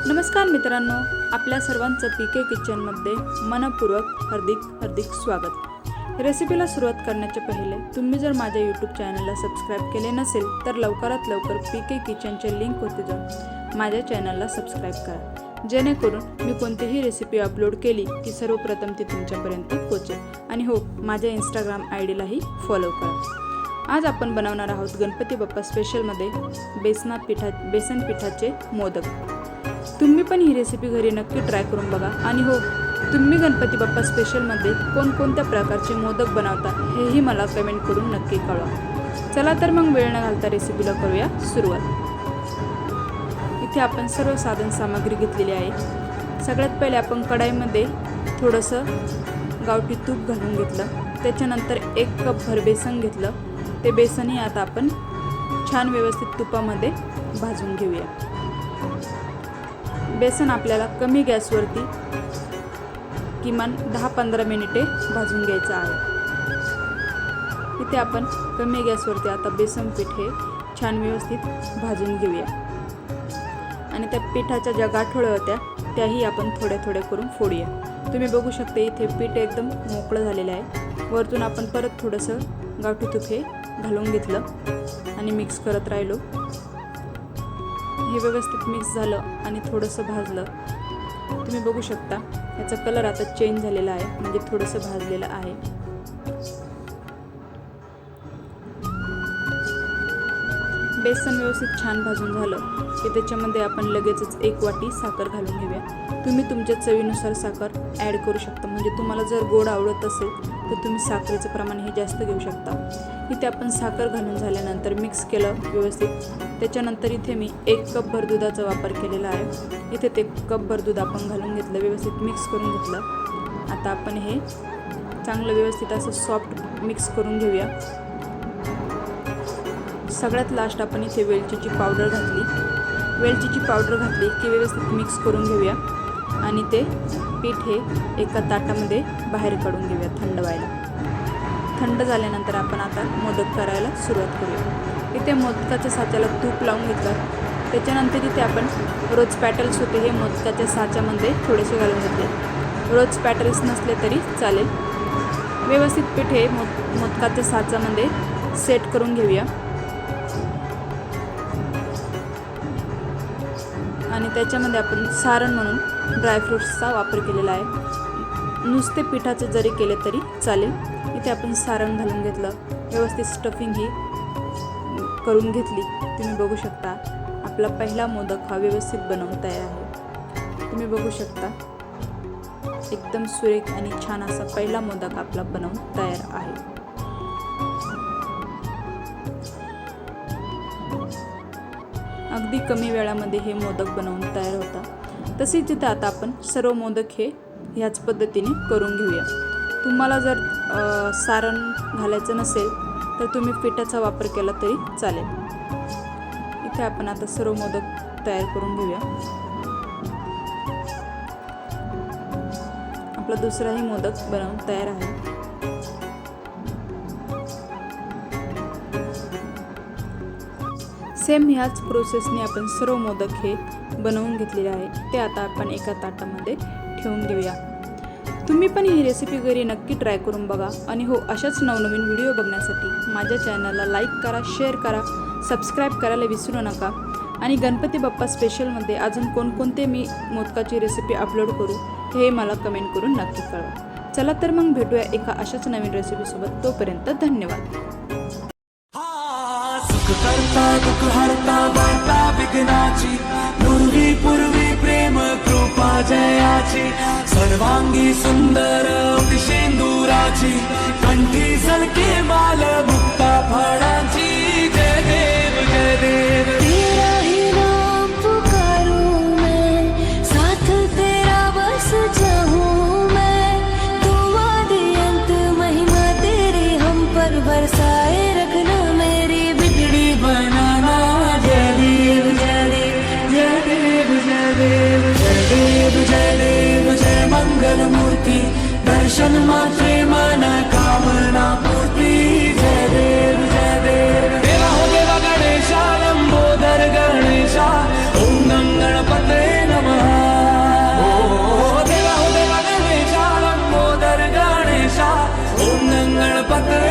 नमस्कार मित्रांनो, आपल्या सर्वांचं पीके किचनमध्ये मनपूर्वक हार्दिक स्वागत। रेसिपीला सुरुवात करण्याच्या पहिले तुम्ही जर माझ्या यूट्यूब चॅनलला सबस्क्राइब केले नसेल तर लवकरात लवकर पीके किचनच्या लिंकवरती जाऊन माझ्या चॅनलला सबस्क्राइब करा, जेणेकरून मी कोणतीही रेसिपी अपलोड केली की सर्वप्रथम ती तुमच्यापर्यंत पोहोचेल। आणि हो, माझ्या इंस्टाग्राम आयडीलाही फॉलो करा। आज आपण बनवणार आहोत गणपती बाप्पा स्पेशलमध्ये बेसन पिठाचे मोदक। तुम्ही पण ही रेसिपी घरी नक्की ट्राय करून बघा। आणि हो, तुम्ही गणपती बाप्पा स्पेशलमध्ये कोणकोणत्या प्रकारचे मोदक बनवता हेही मला कमेंट करून नक्की कळवा। चला तर मग वेळ न घालता रेसिपीला करूया सुरुवात। इथे आपण सर्व साधन सामग्री घेतलेली आहे। सगळ्यात पहिले आपण कढाईमध्ये थोडंसं गावठी तूप घालून घेतलं, त्याच्यानंतर 1 कप भर बेसन घेतलं। ते बेसनही आता आपण छान व्यवस्थित तुपामध्ये भाजून घेऊया। बेसन आपल्याला कमी गॅसवरती किमान 10-15 मिनिटे भाजून घ्यायचं आहे। इथे आपण कमी गॅसवरती आता बेसन पीठ हे छान व्यवस्थित भाजून घेऊया। आणि त्या पिठाच्या ज्या गाठोळ्या होत्या त्याही आपण थोड्या करून फोडूया। तुम्ही बघू शकता इथे पीठ एकदम मोकळं झालेलं आहे। वरतून आपण परत थोडंसं गावठी तूप हे घालून घेतलं आणि मिक्स करत राहिलो। हे व्यवस्थित मिक्स झालं आणि थोडंसं भाजलं। तुम्ही बघू शकता याचा कलर आता चेंज झालेला आहे, म्हणजे थोडंसं भाजलेलं आहे। बेसन व्यवस्थित छान भाजून झालं की त्याच्यामध्ये आपण लगेचच 1 वाटी साखर घालून घेऊया। तुम्ही तुमच्या चवीनुसार साखर ॲड करू शकता, म्हणजे तुम्हाला जर गोड आवडत असेल तर तुम्ही साखरेचं प्रमाण हे जास्त घेऊ शकता। इथे आपण साखर घालून झाल्यानंतर मिक्स केलं व्यवस्थित। त्याच्यानंतर इथे मी 1 कप भर दुधाचा वापर केलेला आहे। इथे ते कप भर दूध आपण घालून घेतलं, व्यवस्थित मिक्स करून घेतलं। आता आपण हे चांगलं व्यवस्थित असं सॉफ्ट मिक्स करून घेऊया। सगळ्यात लास्ट आपण इथे वेलचीची पावडर घातली। वेलचीची पावडर घातली की व्यवस्थित मिक्स करून घेऊया आणि ते पीठ हे एका ताटामध्ये बाहेर काढून घेऊया थंड व्हायला। थंड झाल्यानंतर आपण आता मोदक करायला सुरुवात करूया। इथे मोदकाच्या साच्याला तूप लावून घेतलं। त्याच्यानंतर इथे आपण रोज पॅटल्स होते हे मोदकाच्या साच्यामध्ये थोडेसे घालून घेतले। रोज पॅटल्स नसले तरी चालेल। व्यवस्थित पीठ हे मोदकाच्या साच्यामध्ये सेट करून घेऊया आणि त्याच्यामध्ये आपण सारण म्हणून ड्रायफ्रूट्सचा वापर केलेला आहे। नुसते पिठाचे जरी केले तरी चालेल। इथे आपण सारण घालून घेतलं, व्यवस्थित स्टफिंग ही करून घेतली। तुम्ही बघू शकता आपला पहिला मोदक हा व्यवस्थित बनवून तयार आहे। तुम्ही बघू शकता एकदम सुरेख आणि छान असा पहिला मोदक आपला बनवून तयार आहे। अगदी कमी वेळामध्ये हे मोदक बनवून तयार होतात। तसेच इथे आता आपण सर्व मोदक हे ह्याच पद्धतीने करून घेऊया। तुम्हाला जर सारण घालायचं नसेल तर तुम्ही पिठाचा वापर केला तरी चालेल। इथे आपण आता सर्व मोदक तयार करून घेऊया। आपला दुसराही मोदक बनवून तयार आहे। सेम ह्याच प्रोसेसने आपण सर्व मोदक हे बनवून घेतलेले आहे। ते आता आपण एका ताटामध्ये ठेवून घेऊया। तुम्ही पण ही रेसिपी घरी नक्की ट्राय करून बघा। आणि हो, अशाच नवनवीन व्हिडिओ बघण्यासाठी माझ्या चॅनलला लाईक करा, शेअर करा, सबस्क्राईब करायला विसरू नका। आणि गणपती बाप्पा स्पेशलमध्ये अजून कोणकोणते मी मोदकाची रेसिपी अपलोड करू हे मला कमेंट करून नक्की कळवा। चला तर मग भेटूया एका अशाच नवीन रेसिपीसोबत। तोपर्यंत धन्यवाद। करता दुःख हरता वार्ता विघ्नाची, पूर्वी प्रेम कृपा जयाची, सर्वांगी सुंदर शेंदुराची, कंठी झलके माल मुक्ता फळाची। जय देव जय देव, तेरा ही नाम पुकारूं मैं, साथ तेरा बस चाहूं मैं। दुआ दे अंत महिमा तेरी हम पर बरसाए रखना, मेरी बिगड़ी बनाना। जय देव जय देव जय देव जय देव जय देव जय देव जय मंगल मूर्ति, दर्शन मात्रे मन कामना पूर्ति। जय देव जय देव, देवा हो देवा गणेशा, लंबोदर गणेशा, ओम गंगणपतये नमः। रात